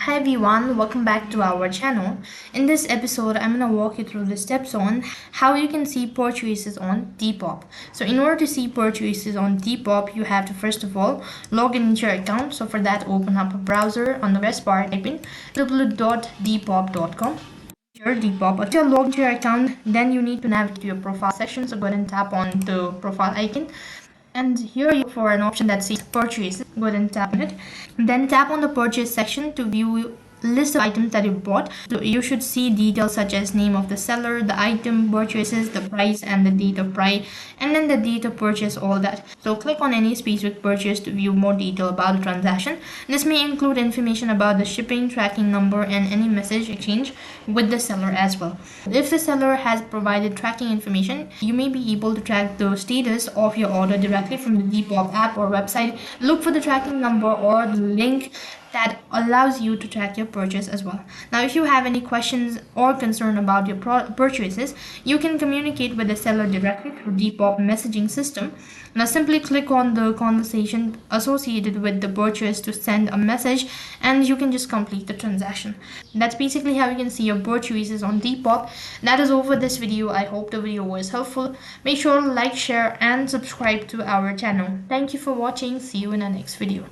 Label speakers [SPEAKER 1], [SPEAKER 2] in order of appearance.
[SPEAKER 1] Hi everyone, welcome back to our channel. In this episode, I'm going to walk you through the steps on how you can see purchases on Depop. So in order to see purchases on Depop, you have to first of all log in into your account. So for that, open up a browser. On the web bar, type in www.depop.com. Your Depop. Once you're logged into your account, then you need to navigate to your profile section. So go ahead and tap on the profile icon. And here you look for an option that says purchase. Go ahead and tap on it. Then tap on the purchase section to view list of items that you bought. So you should see details such as name of the seller, the item, purchases, the price, and the date of price, and then the date of purchase, all that. So click on any specific purchase to view more detail about the transaction. This may include information about the shipping, tracking number, and any message exchange with the seller as well. If the seller has provided tracking information, you may be able to track the status of your order directly from the Depop app or website. Look for the tracking number or the link that allows you to track your purchase as well. Now, if you have any questions or concern about your purchases, you can communicate with the seller directly through Depop messaging system. Now, simply click on the conversation associated with the purchase to send a message, and you can just complete the transaction. That's basically how you can see your purchases on Depop. That is all for this video. I hope the video was helpful. Make sure to like, share, and subscribe to our channel. Thank you for watching. See you in the next video.